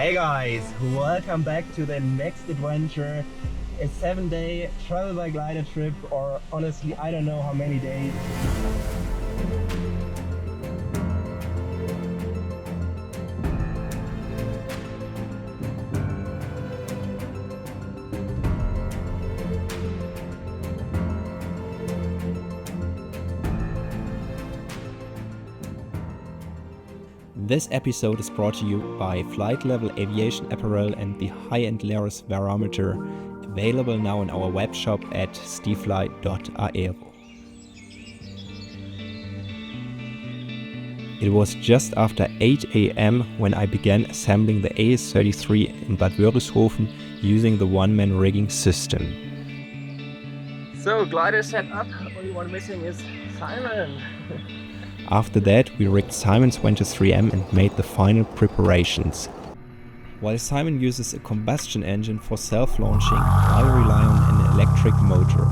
Hey guys, welcome back to the next adventure. A 7-day travel by glider trip, or honestly I don't know how many days. This episode is brought to you by Flight Level Aviation Apparel and the high-end Larus barometer, available now in our webshop at SteFly.aero. It was just after 8 AM when I began assembling the AS-33 in Bad Wörishofen using the one-man rigging system. So glider set up, only one missing is Simon. After that, we rigged Simon's 23M and made the final preparations. While Simon uses a combustion engine for self-launching, I rely on an electric motor.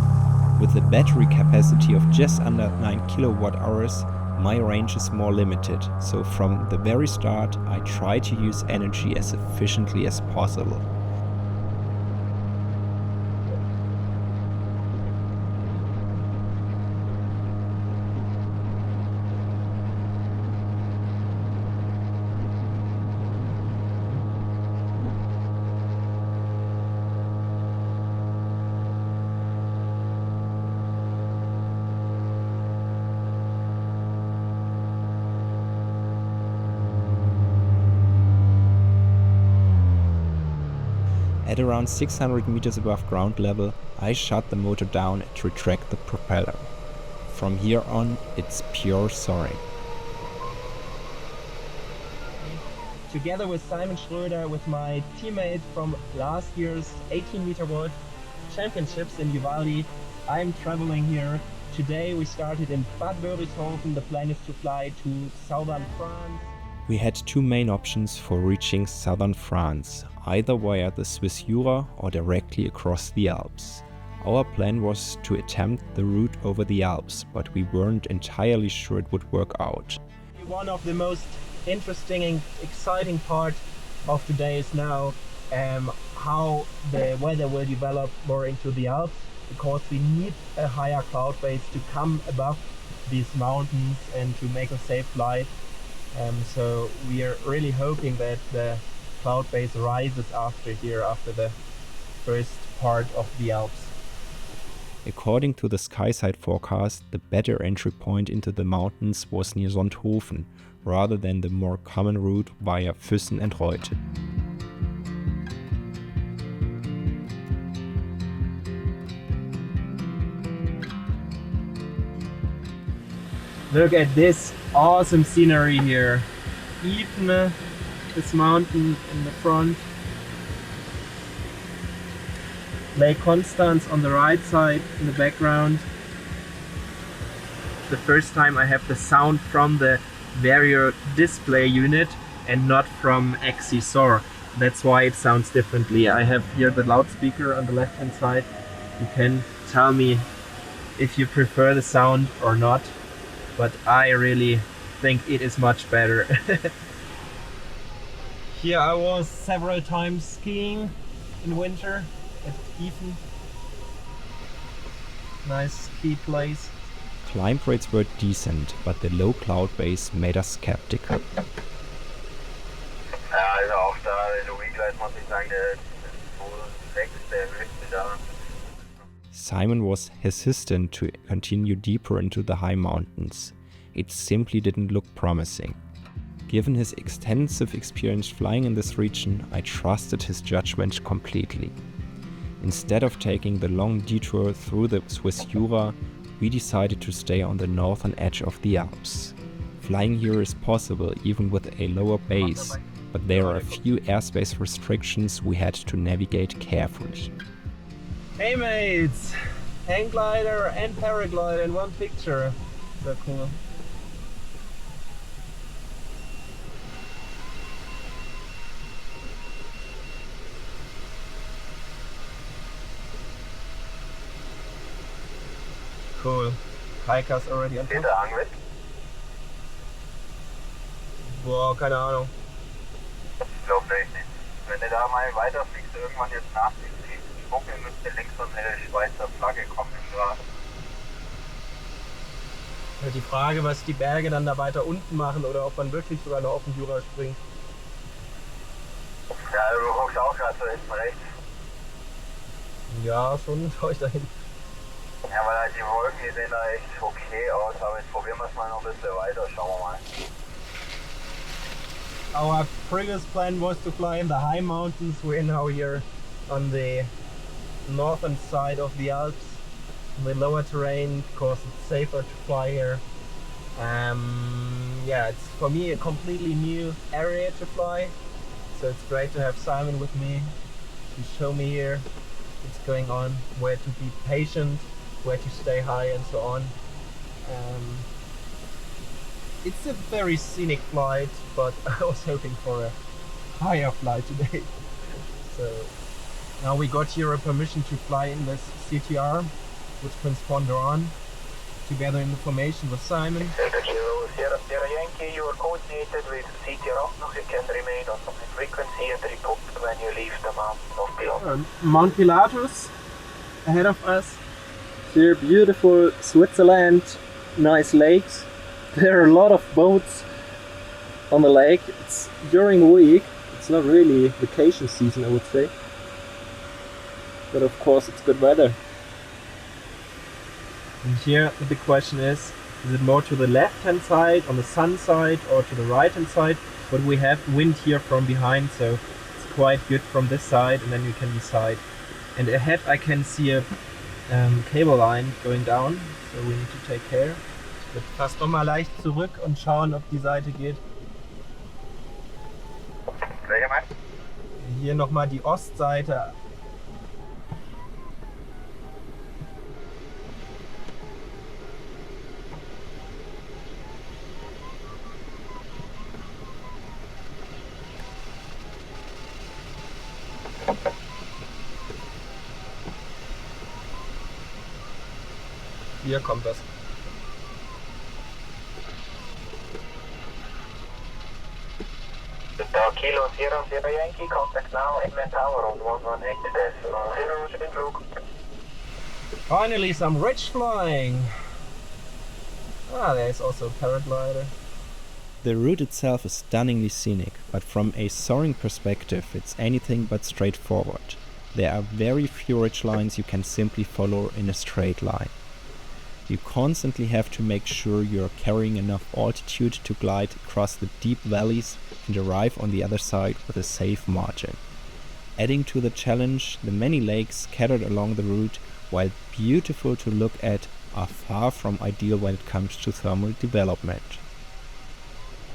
With a battery capacity of just under 9 kWh, my range is more limited, so from the very start I try to use energy as efficiently as possible. At around 600 meters above ground level, I shut the motor down and retract the propeller. From here on, it's pure soaring. Together with Simon Schröder, with my teammate from last year's 18-meter world championships in Uvalde, I'm traveling here. Today we started in Bad Wörishofen. The plan is to fly to southern France. We had two main options for reaching southern France, either via the Swiss Jura or directly across the Alps. Our plan was to attempt the route over the Alps, but we weren't entirely sure it would work out. One of the most interesting and exciting parts of today is now how the weather will develop more into the Alps, because we need a higher cloud base to come above these mountains and to make a safe flight. So we are really hoping that the cloud base rises after the first part of the Alps. According to the Skyside forecast, the better entry point into the mountains was near Sonthofen, rather than the more common route via Füssen and Reute. Look at this awesome scenery here. Even this mountain in the front. Lake Constance on the right side in the background. The first time I have the sound from the vario display unit and not from XC-Soar. That's why it sounds differently. I have here the loudspeaker on the left hand side. You can tell me if you prefer the sound or not, but I really think it is much better. Here I was several times skiing in winter at Efen. Nice ski place. Climb rates were decent, but the low cloud base made us skeptical. Ja, also auch da in der Weeklight muss ich sagen, der ist der höchste da. Simon was hesitant to continue deeper into the high mountains. It simply didn't look promising. Given his extensive experience flying in this region, I trusted his judgment completely. Instead of taking the long detour through the Swiss Jura, we decided to stay on the northern edge of the Alps. Flying here is possible even with a lower base, but there are a few airspace restrictions we had to navigate carefully. Hey mates! Hang glider and paraglider in one picture. So cool. Cool. Hikers already on top. Steht der Hang mit? Boah, keine Ahnung. Ich glaube nicht. Wenn du da mal weiterfliegst, irgendwann jetzt nach dem Schwuppel müsste links so eine Schweizer Flagge kommen im Gras. Ja, die Frage, was die Berge dann da weiter unten machen oder ob man wirklich sogar noch auf den Jura springt. Ja, du guckst auch gerade so hinten rechts. Ja, schon schaue ich dahin. Ja, weil halt die Wolken, die sehen da echt okay aus, aber jetzt probieren wir es mal noch ein bisschen weiter, schauen wir mal. Our previous plan was to fly in the high mountains. We're now here on the northern side of the Alps, the lower terrain, because it's safer to fly here. Yeah, it's for me a completely new area to fly, so it's great to have Simon with me to show me here what's going on, where to be patient, where to stay high and so on. It's a very scenic flight, but I was hoping for a higher flight today. So now we got here a permission to fly in this CTR with transponder on, together in the formation with Simon. Sierra Yankee, you are coordinated with CTR up. You can remain on the frequency and report when you leave the mountain of Pilatus. Mount Pilatus ahead of us. Here, beautiful Switzerland, nice lakes. There are a lot of boats on the lake. It's during the week. It's not really vacation season, I would say. But of course, it's good weather. And here the big question is it more to the left hand side, on the sun side, or to the right hand side? But we have wind here from behind, so it's quite good from this side, and then you can decide. And ahead I can see a cable line going down, so we need to take care. Jetzt fast nochmal leicht zurück und schauen, ob die Seite geht. Welcher Mann? Hier nochmal die Ostseite. Hier kommt das. Kilo Sierra Yankee, contact now, inland tower on 118.0. Finally some rich flying. Ah, there's also a paraglider. The route itself is stunningly scenic, but from a soaring perspective it's anything but straightforward. There are very few ridge lines you can simply follow in a straight line. You constantly have to make sure you're carrying enough altitude to glide across the deep valleys and arrive on the other side with a safe margin. Adding to the challenge, the many lakes scattered along the route, while beautiful to look at, are far from ideal when it comes to thermal development.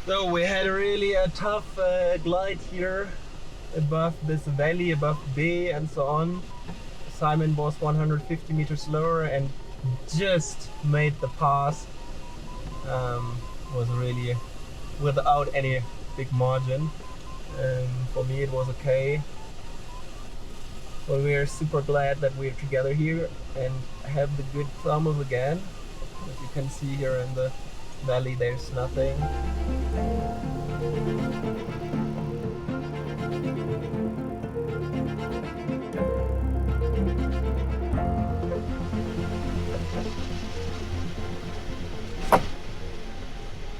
So we had really a tough glide here above this valley, above B and so on. Simon was 150 meters lower and just made the pass. Was really without any big margin. For me it was okay. But we are super glad that we're together here and have the good thermals again. As you can see here in the valley there's nothing.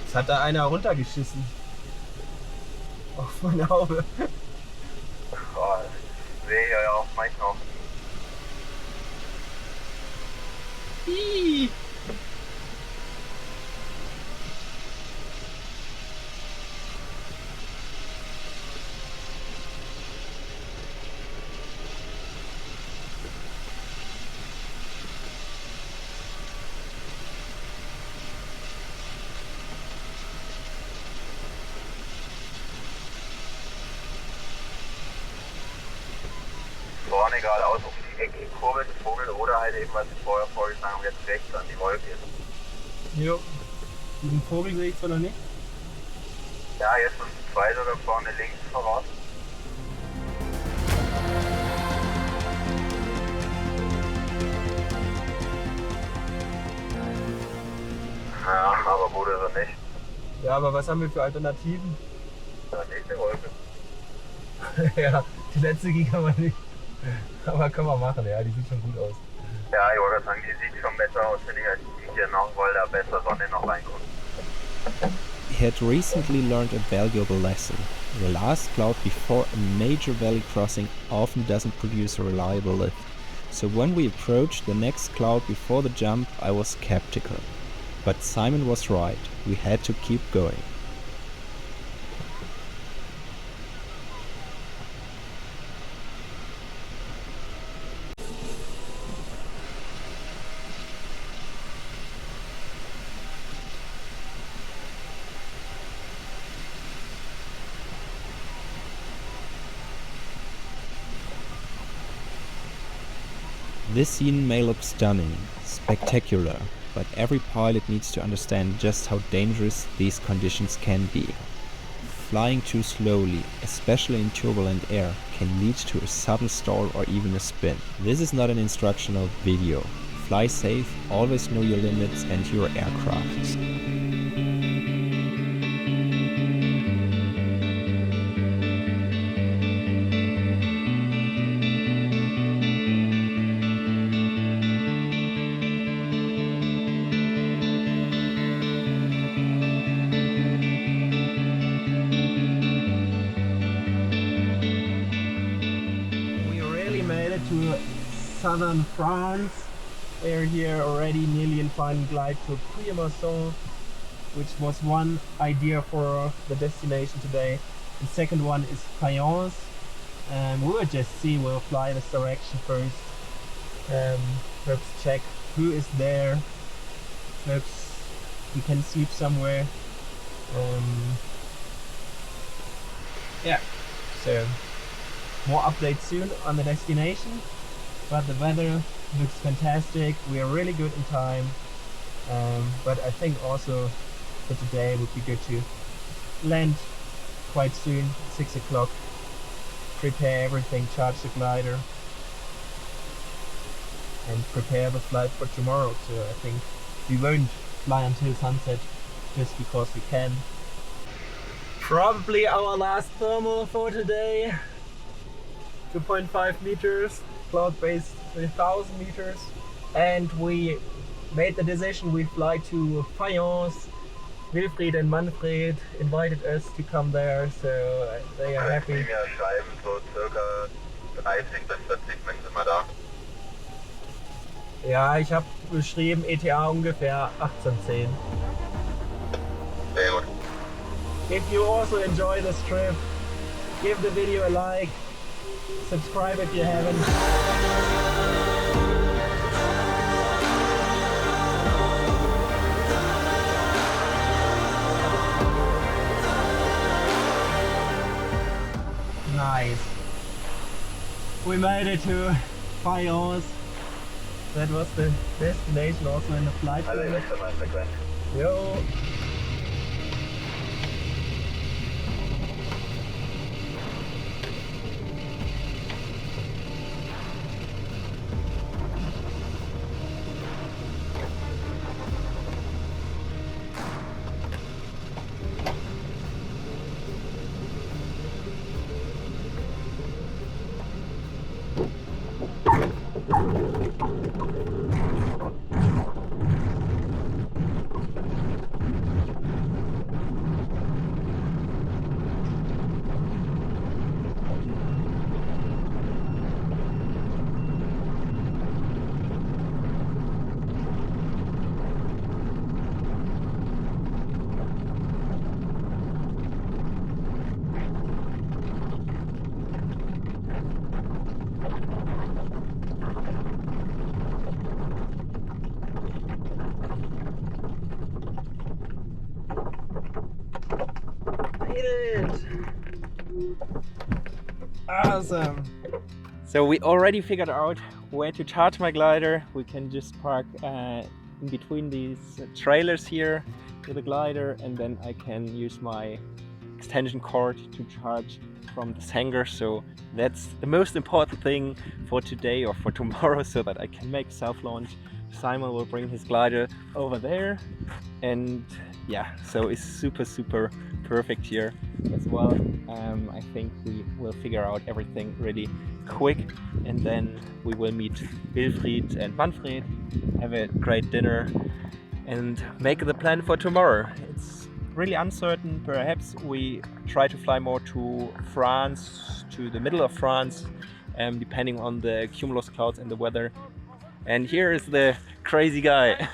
Jetzt hat da einer runtergeschissen. Auf meine Haube. Oh, sehe ich ja auch manchmal. Ih. Vorne geradeaus auf die Ecke, Kurve des Vogel oder halt eben, was ich vorher vorgeschlagen habe, jetzt rechts an die Wolke. Jo. Diesen Vogel sehe ich zwar noch nicht. Ja, jetzt ist ein zweiter da vorne links voraus. Ja, aber gut ist er nicht. Ja, aber was haben wir für Alternativen? Da nächste Wolke. Ja, die letzte kann man nicht. Aber kann man machen, ja, die sieht schon gut aus. Ja, ich wollte sagen, die sieht schon besser aus, finde ich, als die hier noch, weil da besser Sonne noch reinkommt. He had recently learned a valuable lesson. The last cloud before a major valley crossing often doesn't produce a reliable lift. So when we approached the next cloud before the jump, I was skeptical. But Simon was right, we had to keep going. This scene may look stunning, spectacular, but every pilot needs to understand just how dangerous these conditions can be. Flying too slowly, especially in turbulent air, can lead to a sudden stall or even a spin. This is not an instructional video. Fly safe, always know your limits and your aircraft. To southern France. We are here already nearly in final glide to Puy-en-Masson, which was one idea for the destination today. The second one is Fayence. We will just see, we'll fly this direction first. Perhaps check who is there. Perhaps we can sleep somewhere. Yeah, so more updates soon on the destination, but the weather looks fantastic. We are really good in time, but I think also for today it would be good to land quite soon, 6 o'clock, prepare everything, charge the glider and prepare the flight for tomorrow. So I think we won't fly until sunset just because we can. Probably our last thermal for today. 2.5 meters, cloud base 1000 meters, and we made the decision we fly to Fayence. Wilfried and Manfred invited us to come there, so they are happy. Mir schreiben, so circa 30 bis 40 sind wir da. Ja, ich habe beschrieben ETA ungefähr 18:10. Sehr gut. If you also enjoy this trip, give the video a like. Subscribe if you haven't. Nice. We made it to Fayence. That was the destination also in the flight. Yo. Awesome. So we already figured out where to charge my glider. We can just park in between these trailers here with the glider, and then I can use my extension cord to charge from this hangar. So that's the most important thing for today or for tomorrow, so that I can make self-launch. Simon will bring his glider over there, and yeah, so it's super perfect here. as well. I think we will figure out everything really quick, and then we will meet Wilfried and Manfred, have a great dinner, and make the plan for tomorrow. It's really uncertain. Perhaps we try to fly more to France, to the middle of France, depending on the cumulus clouds and the weather. And here is the crazy guy.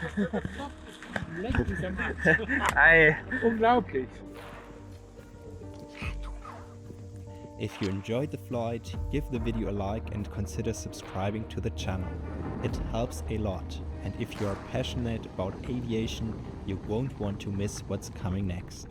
Unglaublich. If you enjoyed the flight, give the video a like and consider subscribing to the channel. It helps a lot, and if you are passionate about aviation, you won't want to miss what's coming next.